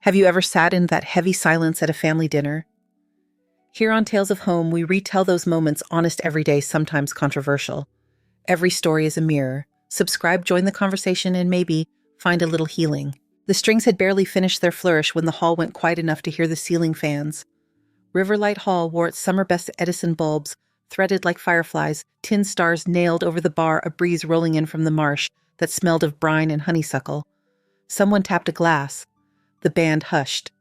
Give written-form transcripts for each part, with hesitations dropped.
Have you ever sat in that heavy silence at a family dinner? Here on Tales of Home, we retell those moments, honest, everyday, sometimes controversial. Every story is a mirror. Subscribe, join the conversation, and maybe find a little healing. The strings had barely finished their flourish when the hall went quiet enough to hear the ceiling fans. RIVERLIGHT Hall wore its summer best Edison bulbs, threaded like fireflies, tin stars nailed over the bar, a breeze rolling in from the marsh that smelled of brine and honeysuckle. Someone tapped a glass. The band hushed.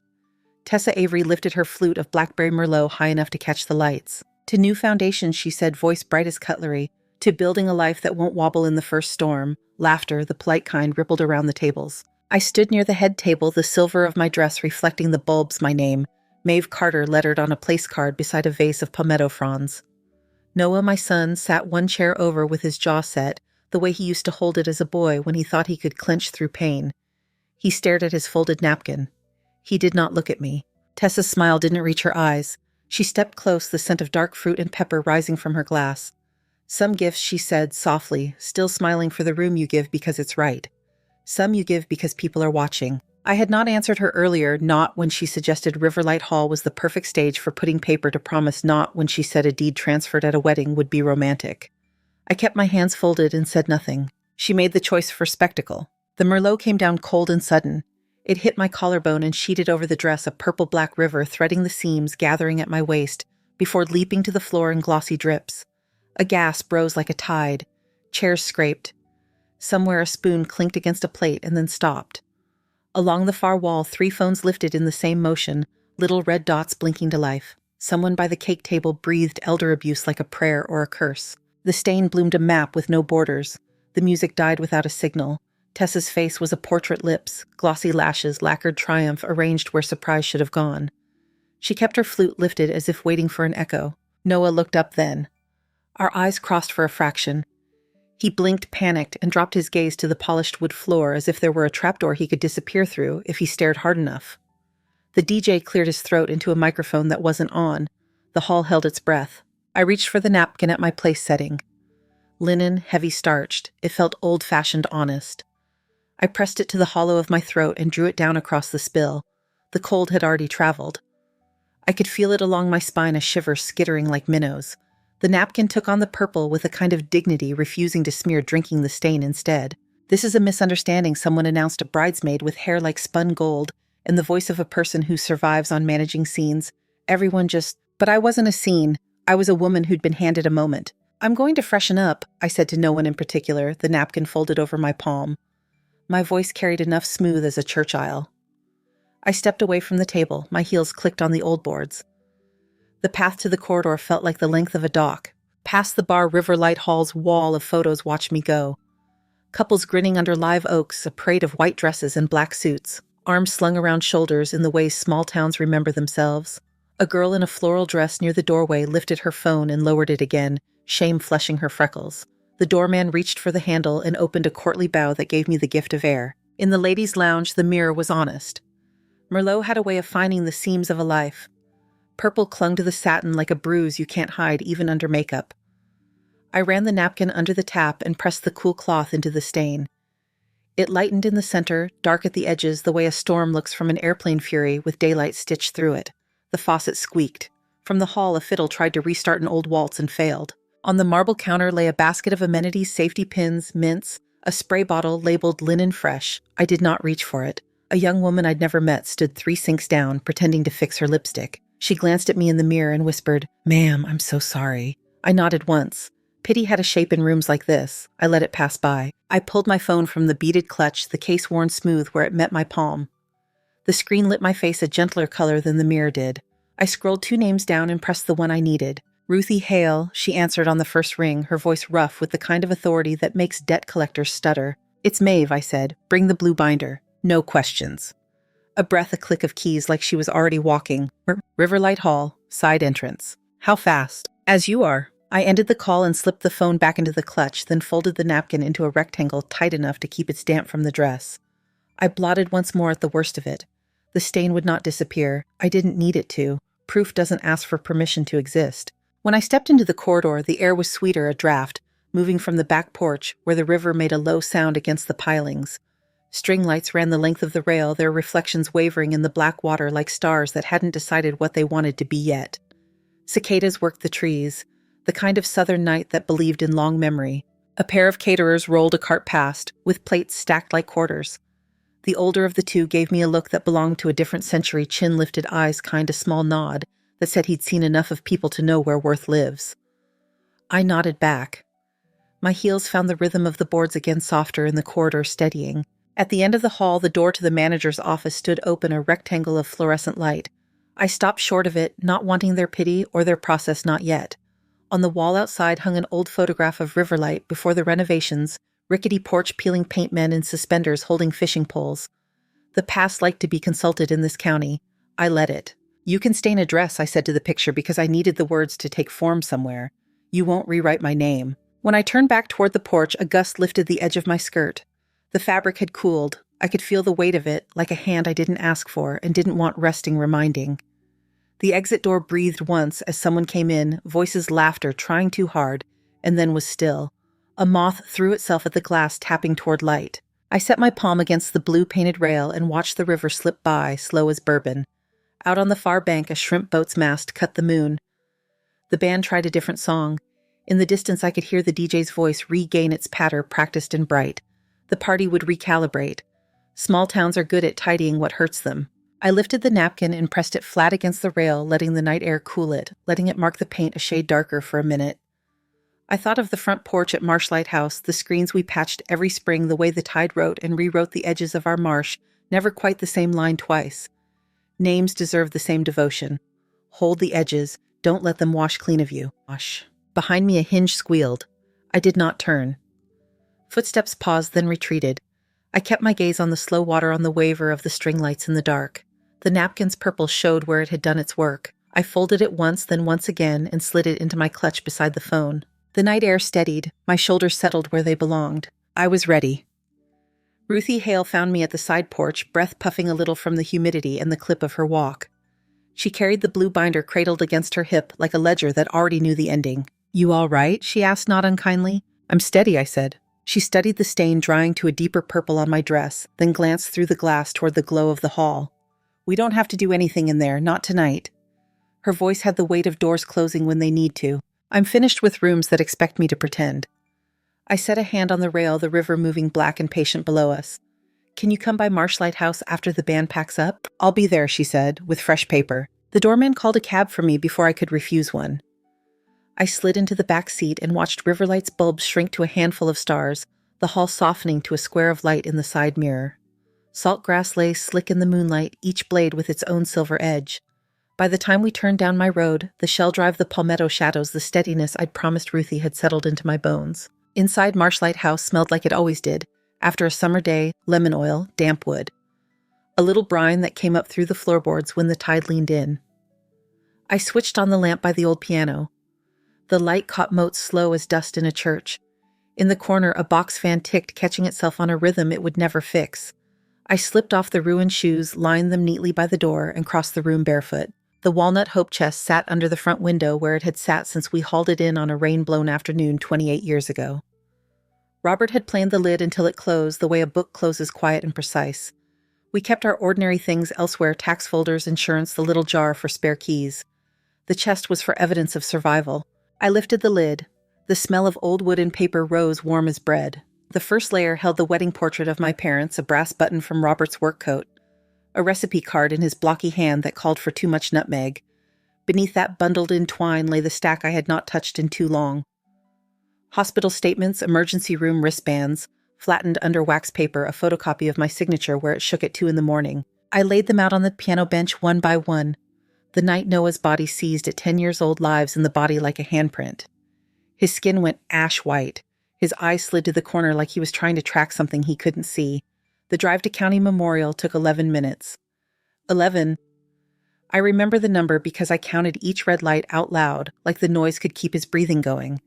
Tessa Avery lifted her flute of blackberry merlot high enough to catch the lights. To new foundations, she said, voice bright as cutlery. To building a life that won't wobble in the first storm. Laughter, the polite kind, rippled around the tables. I stood near the head table, the silver of my dress reflecting the bulbs, my name, Maeve Carter, lettered on a place card beside a vase of palmetto fronds. Noah, my son, sat one chair over with his jaw set, the way he used to hold it as a boy when he thought he could clench through pain. He stared at his folded napkin. He did not look at me. Tessa's smile didn't reach her eyes. She stepped close, the scent of dark fruit and pepper rising from her glass. Some gifts, she said softly, still smiling, for the room you give because it's right. Some you give because people are watching. I had not answered her earlier, not when she suggested RIVERLIGHT Hall was the perfect stage for putting paper to promise, not when she said a deed transferred at a wedding would be romantic. I kept my hands folded and said nothing. She made the choice for spectacle. The merlot came down cold and sudden. It hit my collarbone and sheeted over the dress, a purple-black river threading the seams, gathering at my waist, before leaping to the floor in glossy drips. A gasp rose like a tide. Chairs scraped. Somewhere a spoon clinked against a plate and then stopped. Along the far wall, 3 phones lifted in the same motion, little red dots blinking to life. Someone by the cake table breathed elder abuse like a prayer or a curse. The stain bloomed a map with no borders. The music died without a signal. Tessa's face was a portrait, lips, glossy lashes, lacquered triumph arranged where surprise should have gone. She kept her flute lifted as if waiting for an echo. Noah looked up then. Our eyes crossed for a fraction. He blinked, panicked, and dropped his gaze to the polished wood floor as if there were a trapdoor he could disappear through if he stared hard enough. The DJ cleared his throat into a microphone that wasn't on. The hall held its breath. I reached for the napkin at my place setting. Linen, heavy starched. It felt old-fashioned honest. I pressed it to the hollow of my throat and drew it down across the spill. The cold had already traveled. I could feel it along my spine, a shiver skittering like minnows. The napkin took on the purple with a kind of dignity, refusing to smear, drinking the stain instead. This is a misunderstanding, someone announced, a bridesmaid with hair like spun gold and the voice of a person who survives on managing scenes. Everyone just... But I wasn't a scene. I was a woman who'd been handed a moment. I'm going to freshen up, I said to no one in particular, the napkin folded over my palm. My voice carried enough smooth as a church aisle. I stepped away from the table. My heels clicked on the old boards. The path to the corridor felt like the length of a dock. Past the bar, RIVERLIGHT Hall's wall of photos watched me go. Couples grinning under live oaks, a parade of white dresses and black suits, arms slung around shoulders in the way small towns remember themselves. A girl in a floral dress near the doorway lifted her phone and lowered it again, shame flushing her freckles. The doorman reached for the handle and opened a courtly bow that gave me the gift of air. In the ladies' lounge, the mirror was honest. Merlot had a way of finding the seams of a life. Purple clung to the satin like a bruise you can't hide even under makeup. I ran the napkin under the tap and pressed the cool cloth into the stain. It lightened in the center, dark at the edges, the way a storm looks from an airplane fury with daylight stitched through it. The faucet squeaked. From the hall, a fiddle tried to restart an old waltz and failed. On the marble counter lay a basket of amenities, safety pins, mints, a spray bottle labeled linen fresh. I did not reach for it. A young woman I'd never met stood 3 sinks down, pretending to fix her lipstick. She glanced at me in the mirror and whispered, "Ma'am, I'm so sorry." I nodded once. Pity had a shape in rooms like this. I let it pass by. I pulled my phone from the beaded clutch, the case worn smooth where it met my palm. The screen lit my face a gentler color than the mirror did. I scrolled 2 names down and pressed the one I needed. Ruthie Hale, she answered on the first ring, her voice rough with the kind of authority that makes debt collectors stutter. "It's Maeve," I said. "Bring the blue binder. No questions." A breath, a click of keys like she was already walking. RIVERLIGHT Hall, side entrance. "How fast?" "As you are." I ended the call and slipped the phone back into the clutch, then folded the napkin into a rectangle tight enough to keep its damp from the dress. I blotted once more at the worst of it. The stain would not disappear. I didn't need it to. Proof doesn't ask for permission to exist. When I stepped into the corridor, the air was sweeter, a draft, moving from the back porch, where the river made a low sound against the pilings. String lights ran the length of the rail, their reflections wavering in the black water like stars that hadn't decided what they wanted to be yet. Cicadas worked the trees, the kind of southern night that believed in long memory. A pair of caterers rolled a cart past, with plates stacked like quarters. The older of the two gave me a look that belonged to a different century, chin-lifted eyes, a small nod that said he'd seen enough of people to know where worth lives. I nodded back. My heels found the rhythm of the boards again, softer in the corridor, steadying. At the end of the hall, the door to the manager's office stood open, a rectangle of fluorescent light. I stopped short of it, not wanting their pity or their process, not yet. On the wall outside hung an old photograph of RIVERLIGHT before the renovations, rickety porch peeling paint men in suspenders holding fishing poles. The past liked to be consulted in this county. I let it. "You can stain a dress," I said to the picture, because I needed the words to take form somewhere. "You won't rewrite my name." When I turned back toward the porch, a gust lifted the edge of my skirt. The fabric had cooled. I could feel the weight of it, like a hand I didn't ask for and didn't want resting, reminding. The exit door breathed once as someone came in, voices, laughter, trying too hard, and then was still. A moth threw itself at the glass, tapping toward light. I set my palm against the blue-painted rail and watched the river slip by, slow as bourbon. Out on the far bank, a shrimp boat's mast cut the moon. The band tried a different song. In the distance, I could hear the DJ's voice regain its patter, practiced and bright. The party would recalibrate. Small towns are good at tidying what hurts them. I lifted the napkin and pressed it flat against the rail, letting the night air cool it, letting it mark the paint a shade darker for a minute. I thought of the front porch at MARSHLIGHT house, the screens we patched every spring, the way the tide wrote and rewrote the edges of our marsh, never quite the same line twice. Names deserve the same devotion. Hold the edges, don't let them wash clean of you. Wash. Behind me a hinge squealed. I did not turn. Footsteps paused, then retreated. I kept my gaze on the slow water, on the waver of the string lights in the dark. The napkin's purple showed where it had done its work. I folded it once, then once again, and slid it into my clutch beside the phone. The night air steadied. My shoulders settled where they belonged. I was ready. Ruthie Hale found me at the side porch, breath puffing a little from the humidity and the clip of her walk. She carried the blue binder cradled against her hip like a ledger that already knew the ending. "You all right?" she asked, not unkindly. "I'm steady," I said. She studied the stain drying to a deeper purple on my dress, then glanced through the glass toward the glow of the hall. "We don't have to do anything in there, not tonight." Her voice had the weight of doors closing when they need to. "I'm finished with rooms that expect me to pretend." I set a hand on the rail, the river moving black and patient below us. "Can you come by MARSHLIGHT house after the band packs up?" "I'll be there," she said, with fresh paper. The doorman called a cab for me before I could refuse one. I slid into the back seat and watched RIVERLIGHT's bulbs shrink to a handful of stars, the hall softening to a square of light in the side mirror. Salt grass lay slick in the moonlight, each blade with its own silver edge. By the time we turned down my road, the shell drive, the palmetto shadows, the steadiness I'd promised Ruthie had settled into my bones. Inside, MARSHLIGHT house smelled like it always did, after a summer day, lemon oil, damp wood. A little brine that came up through the floorboards when the tide leaned in. I switched on the lamp by the old piano. The light caught motes slow as dust in a church. In the corner, a box fan ticked, catching itself on a rhythm it would never fix. I slipped off the ruined shoes, lined them neatly by the door, and crossed the room barefoot. The walnut hope chest sat under the front window where it had sat since we hauled it in on a rain-blown afternoon 28 years ago. Robert had planned the lid until it closed the way a book closes, quiet and precise. We kept our ordinary things elsewhere, tax folders, insurance, the little jar for spare keys. The chest was for evidence of survival. I lifted the lid. The smell of old wood and paper rose warm as bread. The first layer held the wedding portrait of my parents, a brass button from Robert's work coat, a recipe card in his blocky hand that called for too much nutmeg. Beneath that bundled-in twine lay the stack I had not touched in too long. Hospital statements, emergency room wristbands, flattened under wax paper, a photocopy of my signature where it shook at 2 a.m. I laid them out on the piano bench one by one. The night Noah's body seized at 10 years old lives in the body like a handprint. His skin went ash white. His eyes slid to the corner like he was trying to track something he couldn't see. The drive to County Memorial took 11 minutes. 11. I remember the number because I counted each red light out loud, like the noise could keep his breathing going.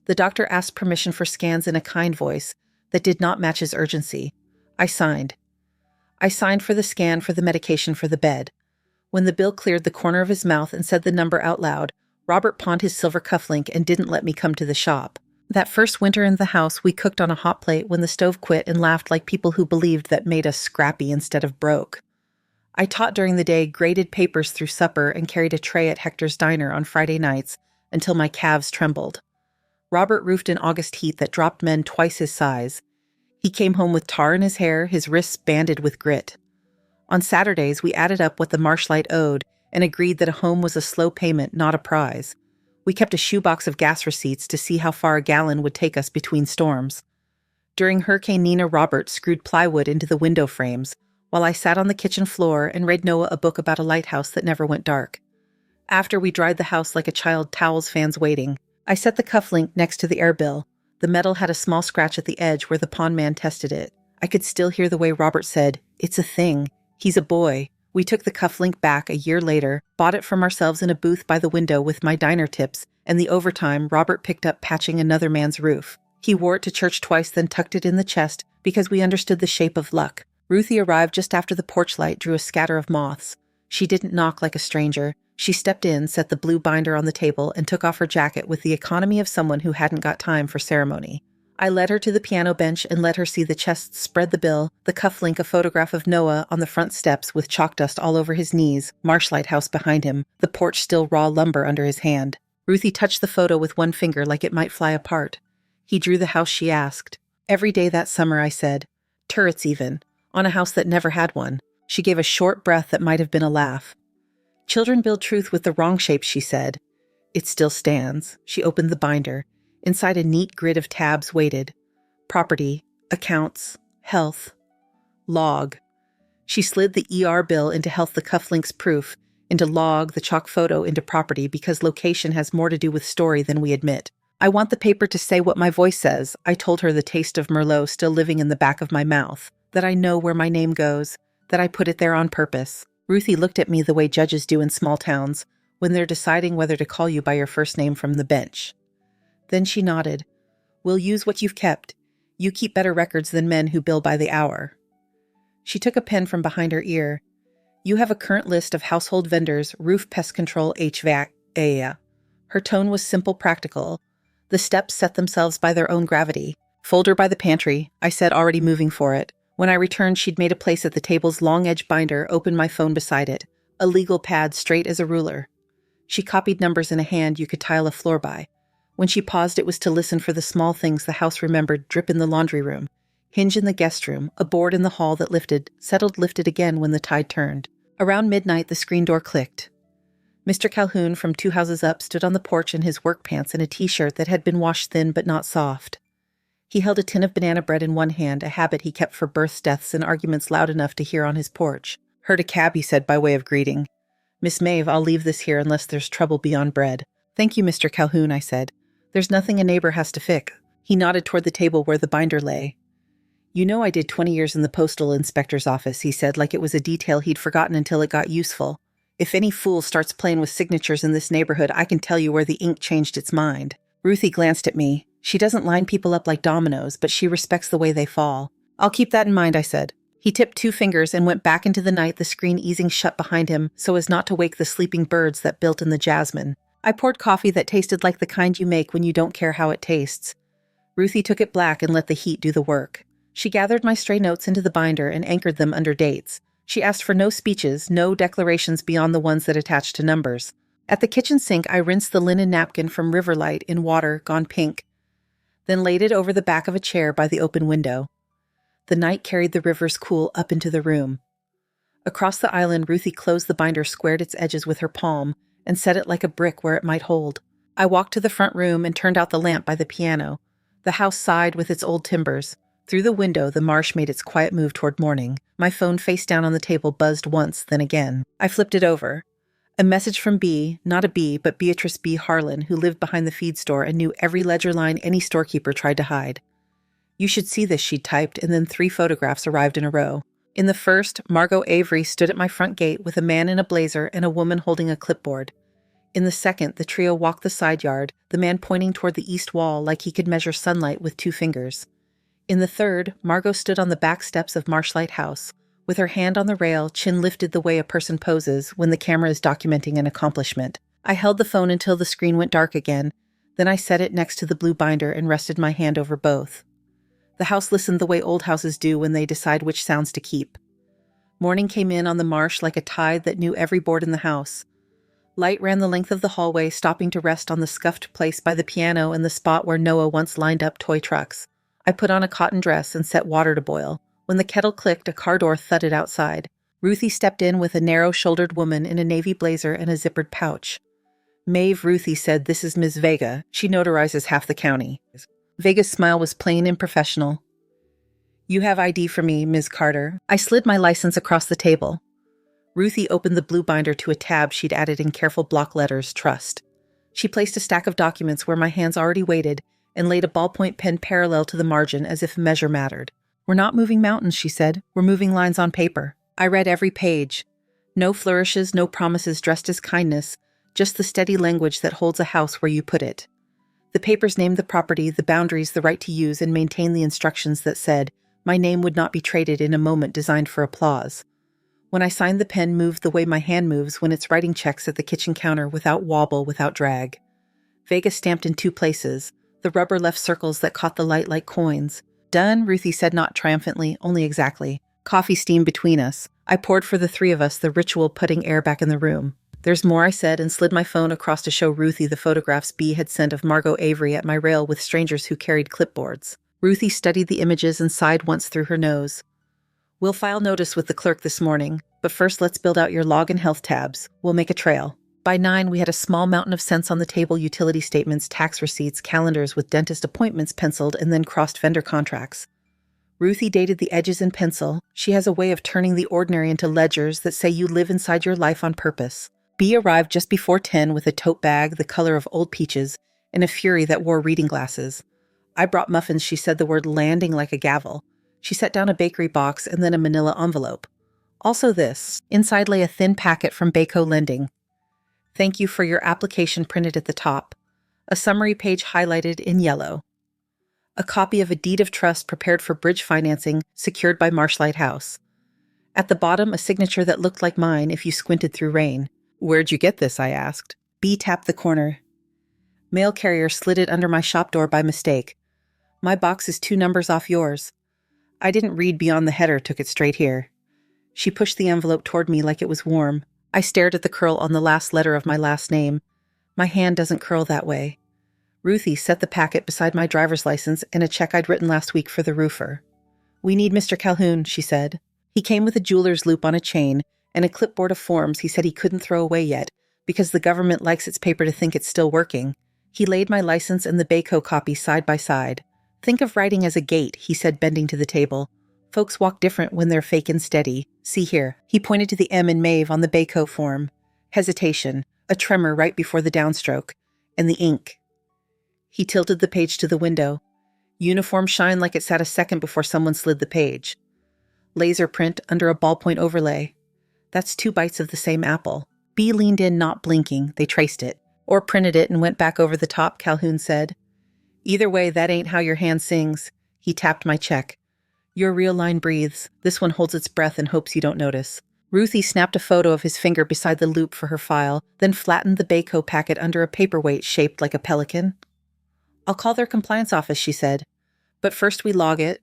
The doctor asked permission for scans in a kind voice that did not match his urgency. I signed. I signed for the scan, for the medication, for the bed. When the bill cleared the corner of his mouth and said the number out loud, Robert pawned his silver cufflink and didn't let me come to the shop. That first winter in the house, we cooked on a hot plate when the stove quit and laughed like people who believed that made us scrappy instead of broke. I taught during the day, graded papers through supper, and carried a tray at Hector's Diner on Friday nights until my calves trembled. Robert roofed in August heat that dropped men twice his size. He came home with tar in his hair, his wrists banded with grit. On Saturdays, we added up what the MARSHLIGHT owed and agreed that a home was a slow payment, not a prize. We kept a shoebox of gas receipts to see how far a gallon would take us between storms. During Hurricane Nina, Robert screwed plywood into the window frames, while I sat on the kitchen floor and read Noah a book about a lighthouse that never went dark. After we dried the house like a child towels fans waiting, I set the cufflink next to the air bill. The metal had a small scratch at the edge where the pond man tested it. I could still hear the way Robert said, "It's a thing. He's a boy." We took the cufflink back a year later, bought it from ourselves in a booth by the window with my diner tips, and the overtime Robert picked up patching another man's roof. He wore it to church twice, then tucked it in the chest because we understood the shape of luck. Ruthie arrived just after the porch light drew a scatter of moths. She didn't knock like a stranger. She stepped in, set the blue binder on the table, and took off her jacket with the economy of someone who hadn't got time for ceremony. I led her to the piano bench and let her see the chest spread the bill, the cufflink a photograph of Noah on the front steps with chalk dust all over his knees, Marshlight house behind him, the porch still raw lumber under his hand. Ruthie touched the photo with one finger like it might fly apart. He drew the house she asked. Every day that summer, I said. Turrets even. On a house that never had one. She gave a short breath that might have been a laugh. Children build truth with the wrong shape, she said. It still stands. She opened the binder. Inside a neat grid of tabs waited. Property, accounts, health, log. She slid the ER bill into health, the cufflinks proof, into log, the chalk photo into property, because location has more to do with story than we admit. I want the paper to say what my voice says, I told her, the taste of Merlot still living in the back of my mouth, that I know where my name goes, that I put it there on purpose. Ruthie looked at me the way judges do in small towns, when they're deciding whether to call you by your first name from the bench. Then she nodded. We'll use what you've kept. You keep better records than men who bill by the hour. She took a pen from behind her ear. You have a current list of household vendors, roof, pest control, HVAC, Her tone was simple, practical. The steps set themselves by their own gravity. Folder by the pantry, I said, already moving for it. When I returned, she'd made a place at the table's long-edge binder, opened my phone beside it. A legal pad straight as a ruler. She copied numbers in a hand you could tile a floor by. When she paused, it was to listen for the small things the house remembered: drip in the laundry room, hinge in the guest room, a board in the hall that lifted, settled, lifted again when the tide turned. Around midnight, the screen door clicked. Mr. Calhoun from 2 houses up stood on the porch in his work pants and a t-shirt that had been washed thin but not soft. He held a tin of banana bread in one hand, a habit he kept for births, deaths, and arguments loud enough to hear on his porch. Heard a cab, he said by way of greeting. Miss Maeve, I'll leave this here unless there's trouble beyond bread. Thank you, Mr. Calhoun, I said. There's nothing a neighbor has to fix. He nodded toward the table where the binder lay. You know I did 20 years in the postal inspector's office, he said, like it was a detail he'd forgotten until it got useful. If any fool starts playing with signatures in this neighborhood, I can tell you where the ink changed its mind. Ruthie glanced at me. She doesn't line people up like dominoes, but she respects the way they fall. I'll keep that in mind, I said. He tipped 2 fingers and went back into the night, the screen easing shut behind him so as not to wake the sleeping birds that built in the jasmine. I poured coffee that tasted like the kind you make when you don't care how it tastes. Ruthie took it black and let the heat do the work. She gathered my stray notes into the binder and anchored them under dates. She asked for no speeches, no declarations beyond the ones that attached to numbers. At the kitchen sink, I rinsed the linen napkin from RIVERLIGHT in water gone pink, then laid it over the back of a chair by the open window. The night carried the river's cool up into the room. Across the island, Ruthie closed the binder, squared its edges with her palm, and set it like a brick where it might hold. I walked to the front room and turned out the lamp by the piano. The house sighed with its old timbers. Through the window, the marsh made its quiet move toward morning. My phone, face down on the table, buzzed once, then again. I flipped it over. A message from B, not a B, but Beatrice B. Harlan, who lived behind the feed store and knew every ledger line any storekeeper tried to hide. You should see this, she'd typed, and then 3 photographs arrived in a row. In the first, Margot Avery stood at my front gate with a man in a blazer and a woman holding a clipboard. In the second, the trio walked the side yard, the man pointing toward the east wall like he could measure sunlight with 2 fingers. In the third, Margot stood on the back steps of MARSHLIGHT house, with her hand on the rail, chin lifted the way a person poses when the camera is documenting an accomplishment. I held the phone until the screen went dark again, Then I set it next to the blue binder and rested my hand over both. The house listened the way old houses do when they decide which sounds to keep. Morning came in on the marsh like a tide that knew every board in the house. Light ran the length of the hallway, stopping to rest on the scuffed place by the piano and the spot where Noah once lined up toy trucks. I put on a cotton dress and set water to boil. When the kettle clicked, a car door thudded outside. Ruthie stepped in with a narrow-shouldered woman in a navy blazer and a zippered pouch. "Maeve," Ruthie said, "this is Ms. Vega. She notarizes half the county." Vega's smile was plain and professional. "You have ID for me, Ms. Carter." I slid my license across the table. Ruthie opened the blue binder to a tab she'd added in careful block letters, "Trust." She placed a stack of documents where my hands already waited and laid a ballpoint pen parallel to the margin as if measure mattered. "We're not moving mountains," she said. "We're moving lines on paper." I read every page. No flourishes, no promises dressed as kindness, just the steady language that holds a house where you put it. The papers named the property, the boundaries, the right to use, and maintain the instructions that said, my name would not be traded in a moment designed for applause. When I signed, the pen moved the way my hand moves when it's writing checks at the kitchen counter, without wobble, without drag. Vega stamped in 2 places. The rubber left circles that caught the light like coins. "Done," Ruthie said, not triumphantly, only exactly. Coffee steamed between us. I poured for the 3 of us, the ritual putting air back in the room. "There's more," I said, and slid my phone across to show Ruthie the photographs B had sent of Margot Avery at my rail with strangers who carried clipboards. Ruthie studied the images and sighed once through her nose. "We'll file notice with the clerk this morning, but first let's build out your log and health tabs. We'll make a trail." By 9, we had a small mountain of cents on the table: utility statements, tax receipts, calendars with dentist appointments penciled, and then crossed vendor contracts. Ruthie dated the edges in pencil. She has a way of turning the ordinary into ledgers that say you live inside your life on purpose. B arrived just before 10 with a tote bag the color of old peaches and a Fury that wore reading glasses. I brought muffins. She said the word landing like a gavel. She set down a bakery box and then a manila envelope. "Also this." Inside lay a thin packet from Baco Lending. "Thank you for your application," printed at the top. A summary page highlighted in yellow. A copy of a deed of trust prepared for bridge financing secured by MARSHLIGHT House. At the bottom, a signature that looked like mine if you squinted through rain. "Where'd you get this?" I asked. B tapped the corner. "Mail carrier slid it under my shop door by mistake. My box is 2 numbers off yours. I didn't read beyond the header, took it straight here." She pushed the envelope toward me like it was warm. I stared at the curl on the last letter of my last name. My hand doesn't curl that way. Ruthie set the packet beside my driver's license and a check I'd written last week for the roofer. "We need Mr. Calhoun," she said. He came with a jeweler's loop on a chain and a clipboard of forms he said he couldn't throw away yet because the government likes its paper to think it's still working. He laid my license and the Baco copy side by side. "Think of writing as a gait," he said, bending to the table. "Folks walk different when they're fake and steady. See here." He pointed to the M in Maeve on the Baco form. Hesitation, a tremor right before the downstroke, and the ink. He tilted the page to the window. Uniform shine like it sat a second before someone slid the page. Laser print under a ballpoint overlay. "That's 2 bites of the same apple." B leaned in, not blinking. "They traced it. Or printed it and went back over the top," Calhoun said. "Either way, that ain't how your hand sings." He tapped my check. "Your real line breathes. This one holds its breath and hopes you don't notice." Ruthie snapped a photo of his finger beside the loop for her file, then flattened the Baco packet under a paperweight shaped like a pelican. "I'll call their compliance office," she said. "But first we log it."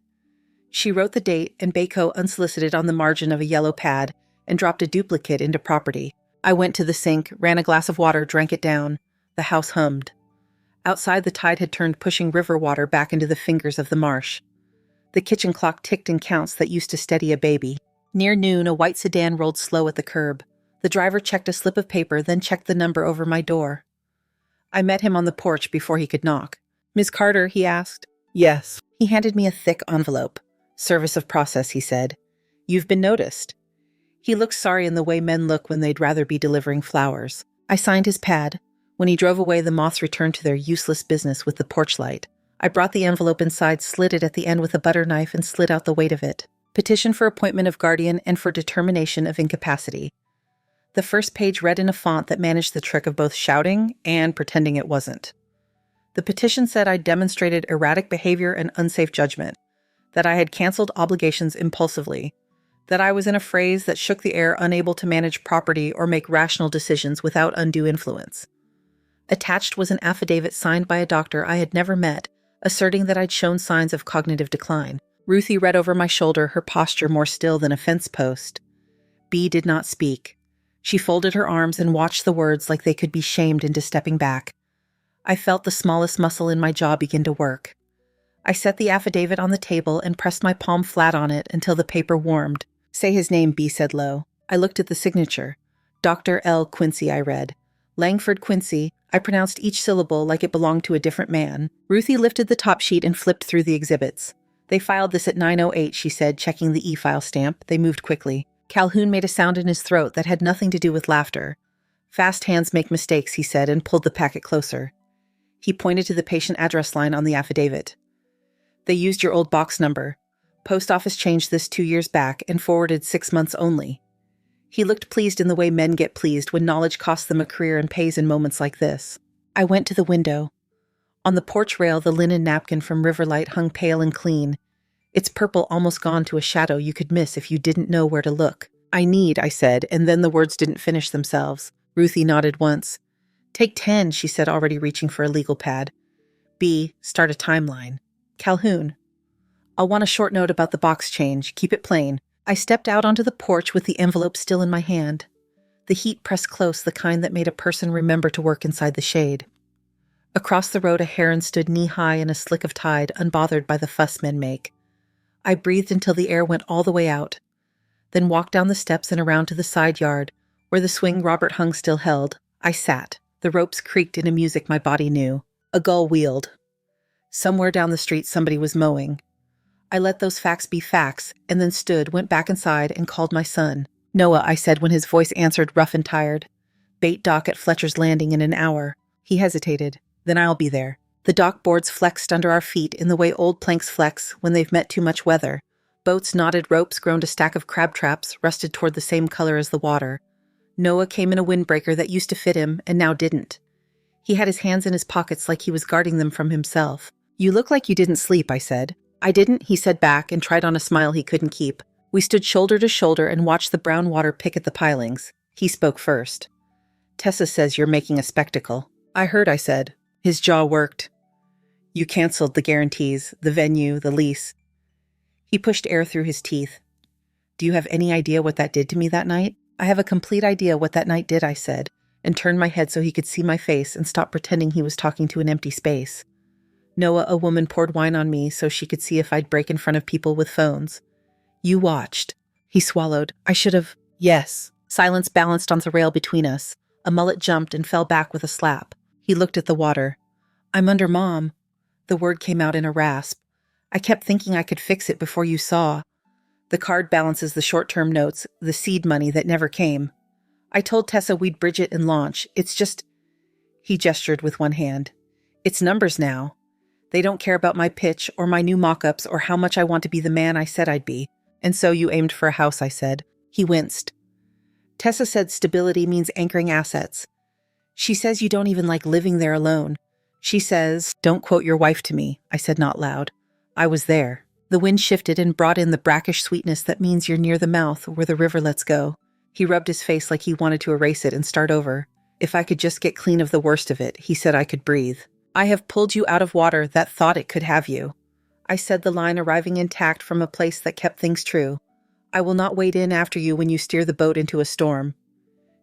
She wrote the date and Baco unsolicited on the margin of a yellow pad and dropped a duplicate into property. I went to the sink, ran a glass of water, drank it down. The house hummed. Outside, the tide had turned pushing river water back into the fingers of the marsh. The kitchen clock ticked in counts that used to steady a baby. Near noon, a white sedan rolled slow at the curb. The driver checked a slip of paper, then checked the number over my door. I met him on the porch before he could knock. "Ms. Carter?" he asked. "Yes." He handed me a thick envelope. "Service of process," he said. "You've been noticed." He looked sorry in the way men look when they'd rather be delivering flowers. I signed his pad. When he drove away, the moths returned to their useless business with the porch light. I brought the envelope inside, slid it at the end with a butter knife, and slid out the weight of it. Petition for appointment of guardian and for determination of incapacity. The first page read in a font that managed the trick of both shouting and pretending it wasn't. The petition said I'd demonstrated erratic behavior and unsafe judgment, that I had canceled obligations impulsively, that I was in a phrase that shook the air, unable to manage property or make rational decisions without undue influence. Attached was an affidavit signed by a doctor I had never met, asserting that I'd shown signs of cognitive decline. Ruthie read over my shoulder, her posture more still than a fence post. B did not speak. She folded her arms and watched the words like they could be shamed into stepping back. I felt the smallest muscle in my jaw begin to work. I set the affidavit on the table and pressed my palm flat on it until the paper warmed. "Say his name," B said low. I looked at the signature. Dr. L. Quincy, I read. Langford Quincy. I pronounced each syllable like it belonged to a different man. Ruthie lifted the top sheet and flipped through the exhibits. "They filed this at 9:08, she said, checking the e-file stamp. They moved quickly. Calhoun made a sound in his throat that had nothing to do with laughter. "Fast hands make mistakes," he said, and pulled the packet closer. He pointed to the patient address line on the affidavit. "They used your old box number. Post office changed this 2 years back and forwarded 6 months only." He looked pleased in the way men get pleased when knowledge costs them a career and pays in moments like this. I went to the window. On the porch rail, the linen napkin from RIVERLIGHT hung pale and clean, its purple almost gone to a shadow you could miss if you didn't know where to look. I said, and then the words didn't finish themselves. Ruthie nodded once. "Take 10, she said, already reaching for a legal pad. "B, start a timeline. Calhoun. I'll want a short note about the box change. Keep it plain." I stepped out onto the porch with the envelope still in my hand. The heat pressed close, the kind that made a person remember to work inside the shade. Across the road, a heron stood knee-high in a slick of tide, unbothered by the fuss men make. I breathed until the air went all the way out, then walked down the steps and around to the side yard, where the swing Robert hung still held. I sat. The ropes creaked in a music my body knew. A gull wheeled. Somewhere down the street somebody was mowing. I let those facts be facts, and then stood, went back inside, and called my son. "Noah," I said when his voice answered, rough and tired. "Bait dock at Fletcher's Landing in an hour." He hesitated. "Then I'll be there." The dock boards flexed under our feet in the way old planks flex when they've met too much weather. Boats knotted ropes groaned a stack of crab traps, rusted toward the same color as the water. Noah came in a windbreaker that used to fit him and now didn't. He had his hands in his pockets like he was guarding them from himself. "You look like you didn't sleep," I said. "I didn't," he said back and tried on a smile he couldn't keep. We stood shoulder to shoulder and watched the brown water pick at the pilings. He spoke first. "Tessa says you're making a spectacle." "I heard," I said. His jaw worked. "You canceled the guarantees, the venue, the lease." He pushed air through his teeth. "Do you have any idea what that did to me that night?" "I have a complete idea what that night did," I said, and turned my head so he could see my face and stop pretending he was talking to an empty space. "Noah, a woman poured wine on me so she could see if I'd break in front of people with phones. You watched." He swallowed. "I should have." "Yes." Silence balanced on the rail between us. A mullet jumped and fell back with a slap. He looked at the water. "I'm under Mom." The word came out in a rasp. "I kept thinking I could fix it before you saw. The card balances the short-term notes, the seed money that never came. I told Tessa we'd bridge it and launch. It's just..." He gestured with one hand. "It's numbers now. They don't care about my pitch or my new mock-ups or how much I want to be the man I said I'd be." "And so you aimed for a house," I said. He winced. "Tessa said stability means anchoring assets. She says you don't even like living there alone. She says, don't quote your wife to me," I said not loud. I was there. The wind shifted and brought in the brackish sweetness that means you're near the mouth where the river lets go. He rubbed his face like he wanted to erase it and start over. "If I could just get clean of the worst of it," he said I could breathe. "I have pulled you out of water that thought it could have you." I said the line arriving intact from a place that kept things true. "I will not wade in after you when you steer the boat into a storm."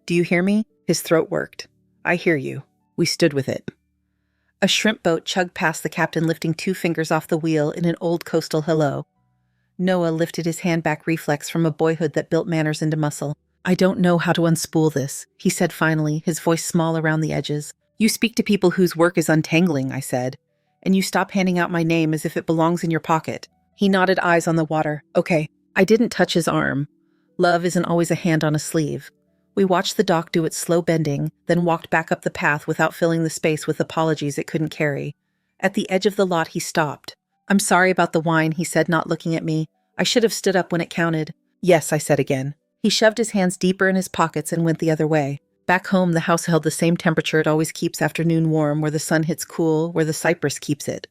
"Do you hear me?" His throat worked. "I hear you." We stood with it. A shrimp boat chugged past the captain, lifting 2 fingers off the wheel in an old coastal hello. Noah lifted his hand-back reflex from a boyhood that built manners into muscle. "I don't know how to unspool this," he said finally, his voice small around the edges. "You speak to people whose work is untangling," I said, "and you stop handing out my name as if it belongs in your pocket." He nodded, eyes on the water. "Okay." I didn't touch his arm. Love isn't always a hand on a sleeve. We watched the dock do its slow bending, then walked back up the path without filling the space with apologies it couldn't carry. At the edge of the lot, he stopped. "I'm sorry about the wine," he said, not looking at me. "I should have stood up when it counted." "Yes," I said again. He shoved his hands deeper in his pockets and went the other way. Back home, the house held the same temperature it always keeps after noon warm, where the sun hits cool, where the cypress keeps it.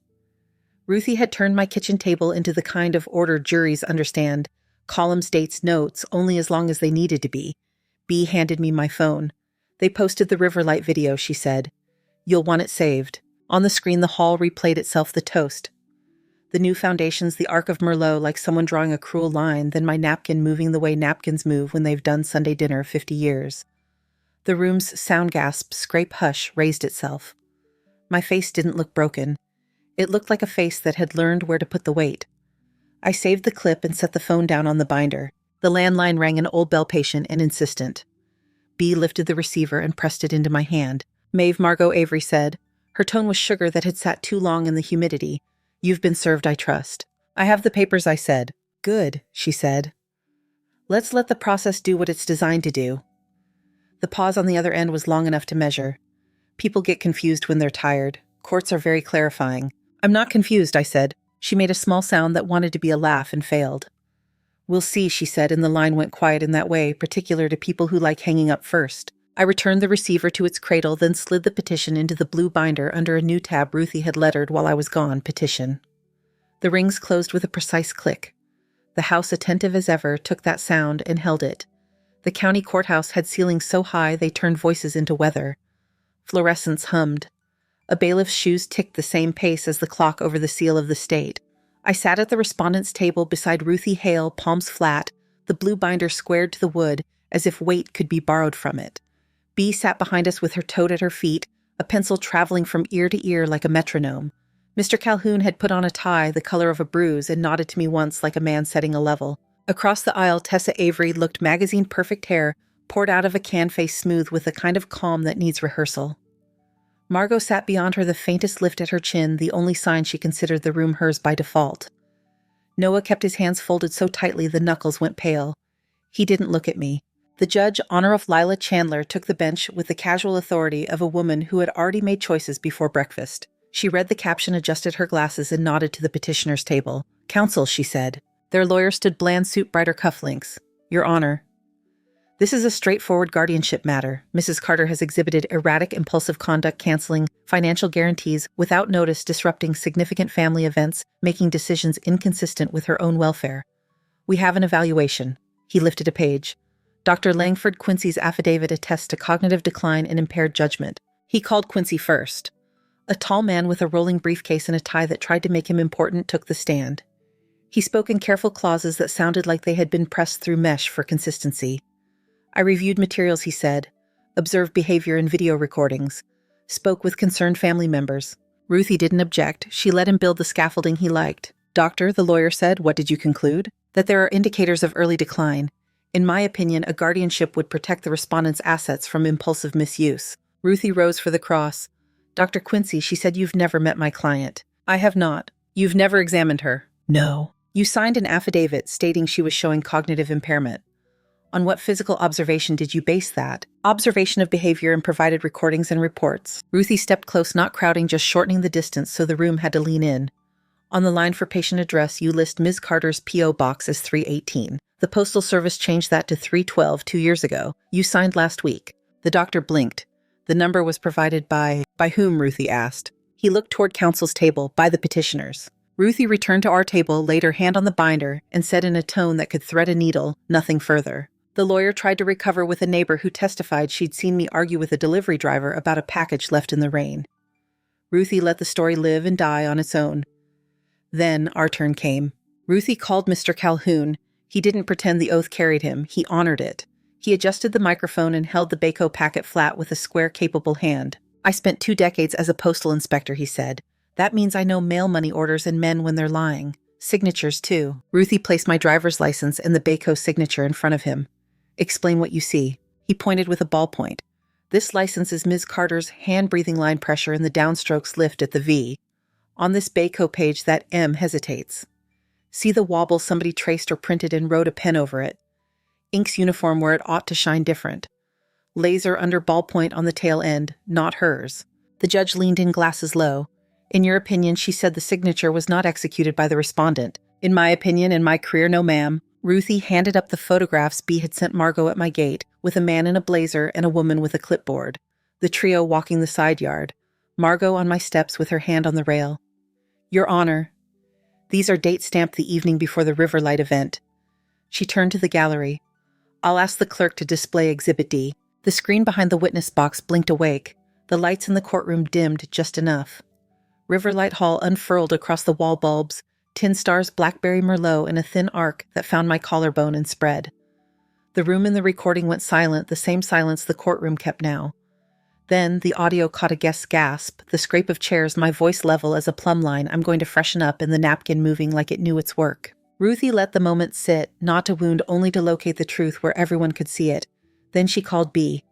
Ruthie had turned my kitchen table into the kind of order juries understand. Columns, dates, notes, only as long as they needed to be. B handed me my phone. "They posted the RIVERLIGHT video," she said. You'll want it saved. On the screen, the hall replayed itself, the toast. The new foundations, the Arc of Merlot, like someone drawing a cruel line, then my napkin moving the way napkins move when they've done Sunday dinner 50 years. The room's sound gasp, scrape hush, raised itself. My face didn't look broken. It looked like a face that had learned where to put the weight. I saved the clip and set the phone down on the binder. The landline rang, an old bell patient and insistent. B lifted the receiver and pressed it into my hand. Maeve Margot Avery said. Her tone was sugar that had sat too long in the humidity. You've been served, I trust. I have the papers, I said. Good, she said. Let's let the process do what it's designed to do. The pause on the other end was long enough to measure. People get confused when they're tired. Courts are very clarifying. I'm not confused, I said. She made a small sound that wanted to be a laugh and failed. We'll see, she said, and the line went quiet in that way, particular to people who like hanging up first. I returned the receiver to its cradle, then slid the petition into the blue binder under a new tab Ruthie had lettered while I was gone, petition. The rings closed with a precise click. The house, attentive as ever, took that sound and held it. The county courthouse had ceilings so high they turned voices into weather. Fluorescents hummed. A bailiff's shoes ticked the same pace as the clock over the seal of the state. I sat at the respondent's table beside Ruthie Hale, palms flat, the blue binder squared to the wood, as if weight could be borrowed from it. Bee sat behind us with her toad at her feet, a pencil traveling from ear to ear like a metronome. Mr. Calhoun had put on a tie the color of a bruise and nodded to me once like a man setting a level. Across the aisle, Tessa Avery looked magazine-perfect hair, poured out of a can face smooth with the kind of calm that needs rehearsal. Margot sat beyond her, the faintest lift at her chin, the only sign she considered the room hers by default. Noah kept his hands folded so tightly the knuckles went pale. He didn't look at me. The judge, Honor of Lila Chandler, took the bench with the casual authority of a woman who had already made choices before breakfast. She read the caption, adjusted her glasses, and nodded to the petitioner's table. Counsel, she said. Their lawyer stood bland suit, brighter cufflinks. Your Honor. This is a straightforward guardianship matter. Mrs. Carter has exhibited erratic, impulsive conduct, canceling financial guarantees without notice, disrupting significant family events, making decisions inconsistent with her own welfare. We have an evaluation. He lifted a page. Dr. Langford Quincy's affidavit attests to cognitive decline and impaired judgment. He called Quincy first. A tall man with a rolling briefcase and a tie that tried to make him important took the stand. He spoke in careful clauses that sounded like they had been pressed through mesh for consistency. I reviewed materials, he said, observed behavior in video recordings, spoke with concerned family members. Ruthie didn't object. She let him build the scaffolding he liked. Doctor, the lawyer said, what did you conclude? That there are indicators of early decline. In my opinion, a guardianship would protect the respondent's assets from impulsive misuse. Ruthie rose for the cross. Dr. Quincy, she said, you've never met my client. I have not. You've never examined her. No. You signed an affidavit stating she was showing cognitive impairment. On what physical observation did you base that? Observation of behavior and provided recordings and reports. Ruthie stepped close, not crowding, just shortening the distance so the room had to lean in. On the line for patient address, you list Ms. Carter's P.O. box as 318. The Postal Service changed that to 312 2 years ago. You signed last week. The doctor blinked. The number was provided by whom? Ruthie asked. He looked toward counsel's table, by the petitioners. Ruthie returned to our table, laid her hand on the binder, and said in a tone that could thread a needle, nothing further. The lawyer tried to recover with a neighbor who testified she'd seen me argue with a delivery driver about a package left in the rain. Ruthie let the story live and die on its own. Then our turn came. Ruthie called Mr. Calhoun. He didn't pretend the oath carried him. He honored it. He adjusted the microphone and held the Baco packet flat with a square, capable hand. I spent 2 decades as a postal inspector, he said. That means I know mail money orders and men when they're lying. Signatures, too. Ruthie placed my driver's license and the Baco signature in front of him. Explain what you see. He pointed with a ballpoint. This license is Ms. Carter's hand-breathing line pressure and the downstrokes lift at the V. On this Baco page, that M hesitates. See the wobble somebody traced or printed and wrote a pen over it. Ink's uniform where it ought to shine different. Laser under ballpoint on the tail end, not hers. The judge leaned in, glasses low. In your opinion, she said the signature was not executed by the respondent. In my opinion, in my career, no ma'am. Ruthie handed up the photographs B had sent Margot at my gate, with a man in a blazer and a woman with a clipboard. The trio walking the side yard. Margot on my steps with her hand on the rail. Your Honor, these are date-stamped the evening before the RIVERLIGHT event. She turned to the gallery. I'll ask the clerk to display Exhibit D. The screen behind the witness box blinked awake. The lights in the courtroom dimmed just enough. RIVERLIGHT Hall unfurled across the wall bulbs, tin stars, blackberry merlot, and a thin arc that found my collarbone and spread. The room in the recording went silent, the same silence the courtroom kept now. Then the audio caught a guest's gasp, the scrape of chairs, my voice level as a plumb line, I'm going to freshen up, and the napkin moving like it knew its work. Ruthie let the moment sit, not to wound, only to locate the truth where everyone could see it. Then she called B.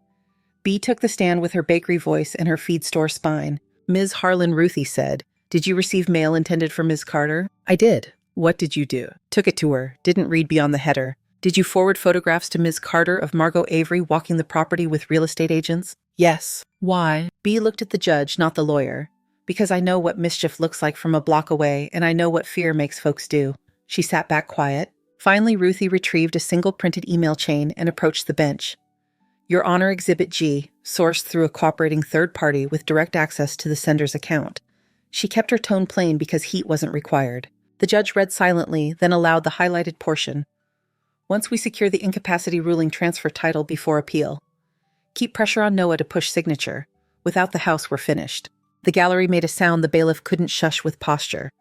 B took the stand with her bakery voice and her feed store spine. Ms. Harlan, Ruthie said, "Did you receive mail intended for Ms. Carter?" "I did." "What did you do?" "Took it to her. Didn't read beyond the header." "Did you forward photographs to Ms. Carter of Margot Avery walking the property with real estate agents?" "Yes." "Why?" B looked at the judge, not the lawyer. "Because I know what mischief looks like from a block away, and I know what fear makes folks do." She sat back quiet. Finally, Ruthie retrieved a single printed email chain and approached the bench. "Your Honor, Exhibit G, sourced through a cooperating third party with direct access to the sender's account." She kept her tone plain because heat wasn't required. The judge read silently, then aloud the highlighted portion. "Once we secure the incapacity ruling, transfer title before appeal. Keep pressure on Noah to push signature. Without the house, we're finished." The gallery made a sound the bailiff couldn't shush with posture.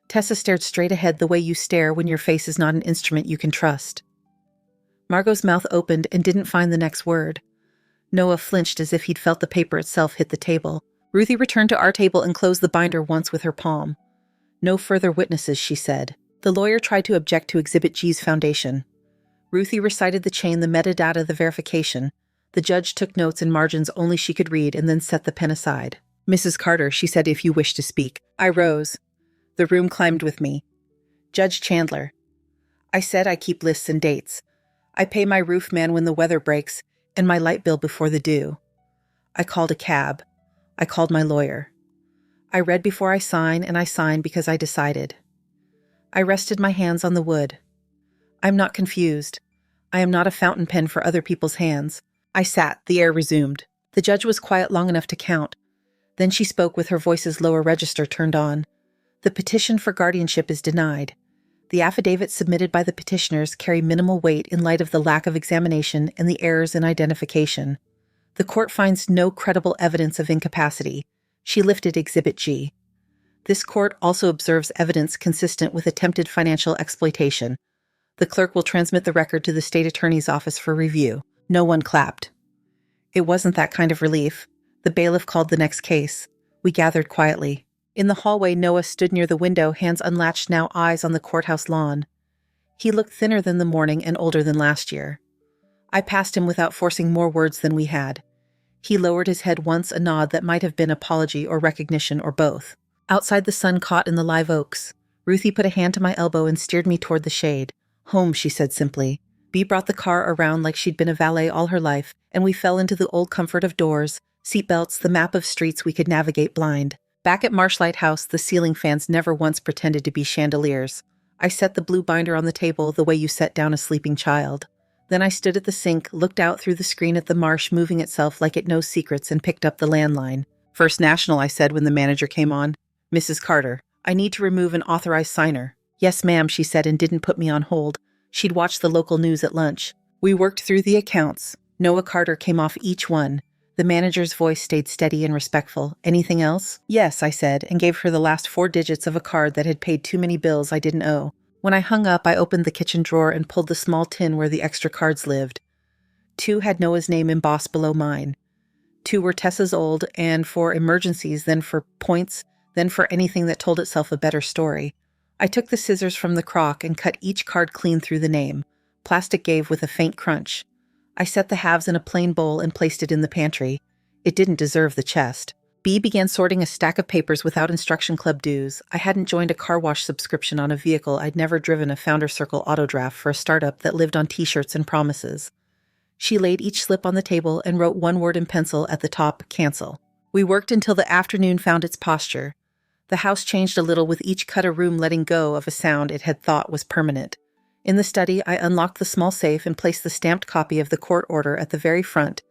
Tessa stared straight ahead the way you stare when your face is not an instrument you can trust. Margot's mouth opened and didn't find the next word. Noah flinched as if he'd felt the paper itself hit the table. Ruthie returned to our table and closed the binder once with her palm. "No further witnesses," she said. The lawyer tried to object to Exhibit G's foundation. Ruthie recited the chain, the metadata, the verification. The judge took notes in margins only she could read and then set the pen aside. "Mrs. Carter," she said, "if you wish to speak." I rose. The room climbed with me. "Judge Chandler." I said, "I keep lists and dates. I pay my roof man when the weather breaks and my light bill before the due. I called a cab. I called my lawyer. I read before I sign, and I sign because I decided. I rested my hands on the wood. I'm not confused. I am not a fountain pen for other people's hands. I sat. The air resumed. The judge was quiet long enough to count. Then she spoke with her voice's lower register turned on. "The petition for guardianship is denied. The affidavits submitted by the petitioners carry minimal weight in light of the lack of examination and the errors in identification. The court finds no credible evidence of incapacity." She lifted Exhibit G. "This court also observes evidence consistent with attempted financial exploitation. The clerk will transmit the record to the state attorney's office for review." No one clapped. It wasn't that kind of relief. The bailiff called the next case. We gathered quietly. In the hallway, Noah stood near the window, hands unlatched now, eyes on the courthouse lawn. He looked thinner than the morning and older than last year. I passed him without forcing more words than we had. He lowered his head once, a nod that might have been apology or recognition or both. Outside, the sun caught in the live oaks. Ruthie put a hand to my elbow and steered me toward the shade. "Home," she said simply. Bea brought the car around like she'd been a valet all her life, and we fell into the old comfort of doors, seatbelts, the map of streets we could navigate blind. Back at MARSHLIGHT House, the ceiling fans never once pretended to be chandeliers. I set the blue binder on the table the way you set down a sleeping child. Then I stood at the sink, looked out through the screen at the marsh moving itself like it knows secrets, and picked up the landline. "First National," I said when the manager came on. "Mrs. Carter, I need to remove an authorized signer." "Yes, ma'am," she said, and didn't put me on hold. She'd watched the local news at lunch. We worked through the accounts. Noah Carter came off each one. The manager's voice stayed steady and respectful. "Anything else?" "Yes," I said, and gave her the last 4 digits of a card that had paid too many bills I didn't owe. When I hung up, I opened the kitchen drawer and pulled the small tin where the extra cards lived. 2 had Noah's name embossed below mine. 2 were Tessa's old, and for emergencies, then for points, then for anything that told itself a better story. I took the scissors from the crock and cut each card clean through the name. Plastic gave with a faint crunch. I set the halves in a plain bowl and placed it in the pantry. It didn't deserve the chest. B began sorting a stack of papers without instruction club dues. I hadn't joined a car wash subscription on a vehicle. I'd never driven a Founder Circle auto draft for a startup that lived on t-shirts and promises. She laid each slip on the table and wrote one word in pencil at the top, cancel. We worked until the afternoon found its posture. The house changed a little with each cut a room letting go of a sound it had thought was permanent. In the study, I unlocked the small safe and placed the stamped copy of the court order at the very front,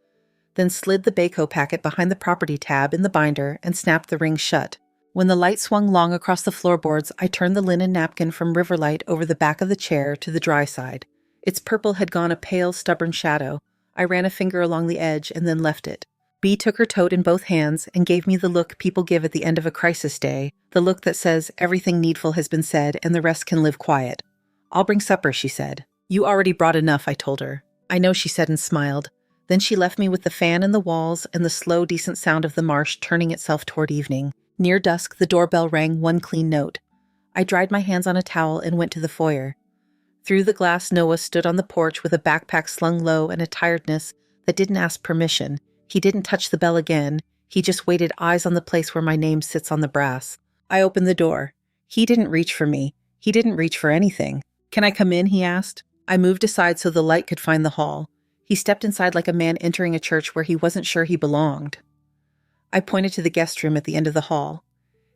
then slid the Baco packet behind the property tab in the binder and snapped the ring shut. When the light swung long across the floorboards, I turned the linen napkin from RIVERLIGHT over the back of the chair to the dry side. Its purple had gone a pale, stubborn shadow. I ran a finger along the edge and then left it. Bee took her tote in both hands and gave me the look people give at the end of a crisis day, the look that says everything needful has been said and the rest can live quiet. "I'll bring supper," she said. "You already brought enough," I told her. "I know," she said and smiled. Then she left me with the fan in the walls and the slow, decent sound of the marsh turning itself toward evening. Near dusk, the doorbell rang one clean note. I dried my hands on a towel and went to the foyer. Through the glass, Noah stood on the porch with a backpack slung low and a tiredness that didn't ask permission. He didn't touch the bell again. He just waited, eyes on the place where my name sits on the brass. I opened the door. He didn't reach for me. He didn't reach for anything. "Can I come in?" he asked. I moved aside so the light could find the hall. He stepped inside like a man entering a church where he wasn't sure he belonged. I pointed to the guest room at the end of the hall.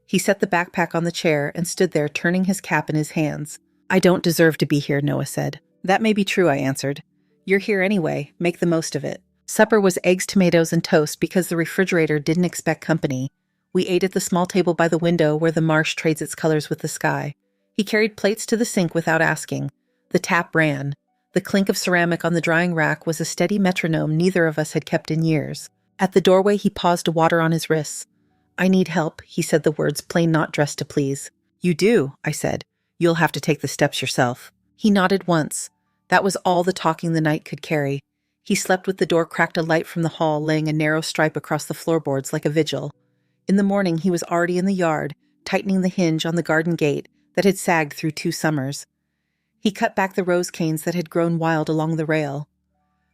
He set the backpack on the chair and stood there, turning his cap in his hands. "I don't deserve to be here," Noah said. "That may be true," I answered. "You're here anyway. Make the most of it." Supper was eggs, tomatoes, and toast because the refrigerator didn't expect company. We ate at the small table by the window where the marsh trades its colors with the sky. He carried plates to the sink without asking. The tap ran. The clink of ceramic on the drying rack was a steady metronome neither of us had kept in years. At the doorway, he paused to water on his wrists. "I need help," he said, the words plain, not dressed to please. "You do," I said. "You'll have to take the steps yourself." He nodded once. That was all the talking the night could carry. He slept with the door cracked, a light from the hall laying a narrow stripe across the floorboards like a vigil. In the morning, he was already in the yard, tightening the hinge on the garden gate that had sagged through 2 summers. He cut back the rose canes that had grown wild along the rail.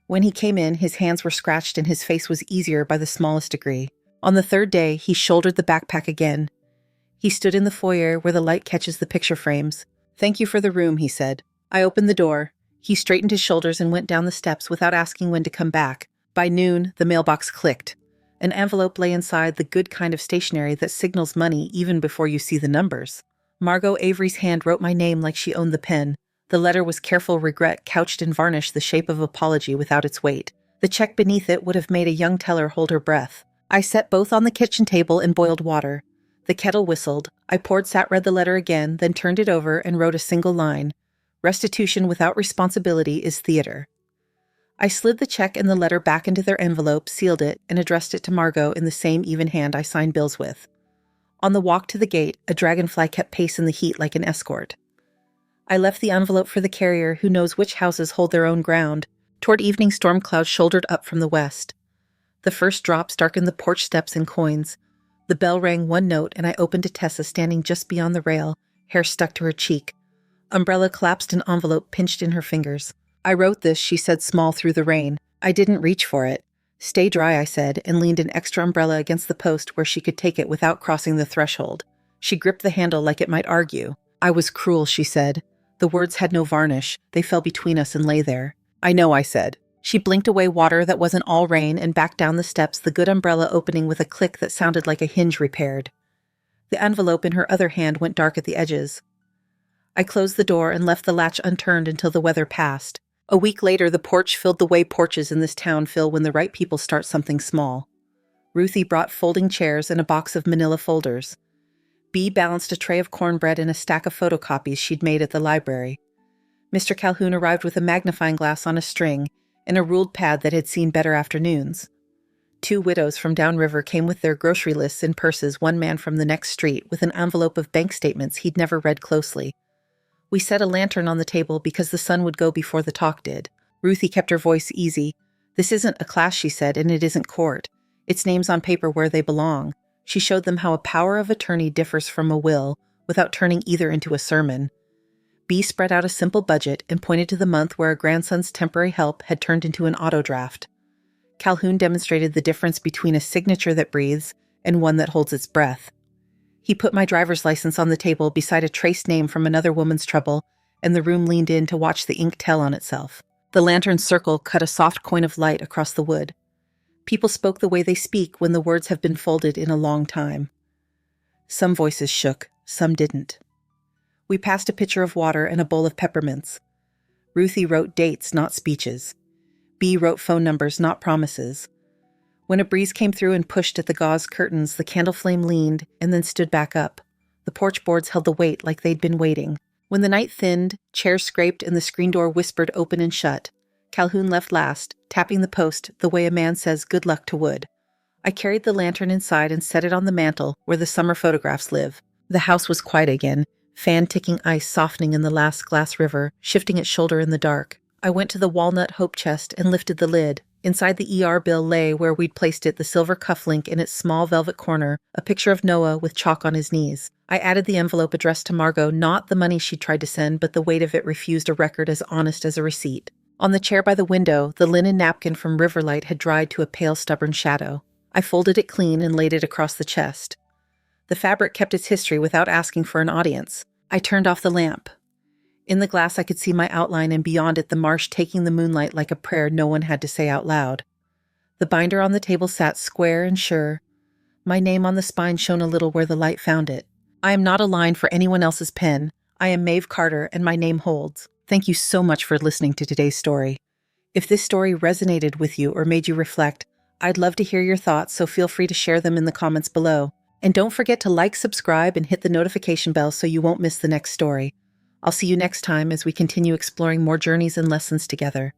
When he came in, his hands were scratched and his face was easier by the smallest degree. On the 3rd day, he shouldered the backpack again. He stood in the foyer where the light catches the picture frames. "Thank you for the room," he said. I opened the door. He straightened his shoulders and went down the steps without asking when to come back. By noon, the mailbox clicked. An envelope lay inside, the good kind of stationery that signals money even before you see the numbers. Margot Avery's hand wrote my name like she owned the pen. The letter was careful regret couched in varnish, the shape of apology without its weight. The check beneath it would have made a young teller hold her breath. I set both on the kitchen table and boiled water. The kettle whistled. I read the letter again, then turned it over and wrote a single line. "Restitution without responsibility is theater." I slid the check and the letter back into their envelope, sealed it, and addressed it to Margot in the same even hand I signed bills with. On the walk to the gate, a dragonfly kept pace in the heat like an escort. I left the envelope for the carrier who knows which houses hold their own ground. Toward evening, storm clouds shouldered up from the west. The first drops darkened the porch steps and coins. The bell rang one note and I opened to Tessa standing just beyond the rail, hair stuck to her cheek. Umbrella collapsed, an envelope pinched in her fingers. "I wrote this," she said, small through the rain. I didn't reach for it. "Stay dry," I said, and leaned an extra umbrella against the post where she could take it without crossing the threshold. She gripped the handle like it might argue. "I was cruel," she said. The words had no varnish. They fell between us and lay there. "I know," I said. She blinked away water that wasn't all rain and backed down the steps, the good umbrella opening with a click that sounded like a hinge repaired. The envelope in her other hand went dark at the edges. I closed the door and left the latch unturned until the weather passed. A week later, the porch filled the way porches in this town fill when the right people start something small. Ruthie brought folding chairs and a box of manila folders. Bee balanced a tray of cornbread and a stack of photocopies she'd made at the library. Mr. Calhoun arrived with a magnifying glass on a string and a ruled pad that had seen better afternoons. 2 widows from downriver came with their grocery lists in purses, one man from the next street with an envelope of bank statements he'd never read closely. We set a lantern on the table because the sun would go before the talk did. Ruthie kept her voice easy. "This isn't a class," she said, "and it isn't court. It's names on paper where they belong." She showed them how a power of attorney differs from a will without turning either into a sermon. Bee spread out a simple budget and pointed to the month where a grandson's temporary help had turned into an auto draft. Calhoun demonstrated the difference between a signature that breathes and one that holds its breath. He put my driver's license on the table beside a traced name from another woman's trouble, and the room leaned in to watch the ink tell on itself. The lantern's circle cut a soft coin of light across the wood. People spoke the way they speak when the words have been folded in a long time. Some voices shook, some didn't. We passed a pitcher of water and a bowl of peppermints. Ruthie wrote dates, not speeches. Bee wrote phone numbers, not promises. When a breeze came through and pushed at the gauze curtains, the candle flame leaned and then stood back up. The porch boards held the weight like they'd been waiting. When the night thinned, chairs scraped and the screen door whispered open and shut. Calhoun left last, tapping the post the way a man says good luck to wood. I carried the lantern inside and set it on the mantel where the summer photographs live. The house was quiet again, fan-ticking ice softening in the last glass river, shifting its shoulder in the dark. I went to the walnut hope chest and lifted the lid. Inside the ER bill lay, where we'd placed it, the silver cufflink in its small velvet corner, a picture of Noah with chalk on his knees. I added the envelope addressed to Margot, not the money she'd tried to send, but the weight of it refused a record as honest as a receipt. On the chair by the window, the linen napkin from RIVERLIGHT had dried to a pale, stubborn shadow. I folded it clean and laid it across the chest. The fabric kept its history without asking for an audience. I turned off the lamp. In the glass I could see my outline, and beyond it the marsh taking the moonlight like a prayer no one had to say out loud. The binder on the table sat square and sure. My name on the spine shone a little where the light found it. I am not a line for anyone else's pen. I am Maeve Carter, and my name holds. Thank you so much for listening to today's story. If this story resonated with you or made you reflect, I'd love to hear your thoughts, so feel free to share them in the comments below. And don't forget to like, subscribe, and hit the notification bell so you won't miss the next story. I'll see you next time as we continue exploring more journeys and lessons together.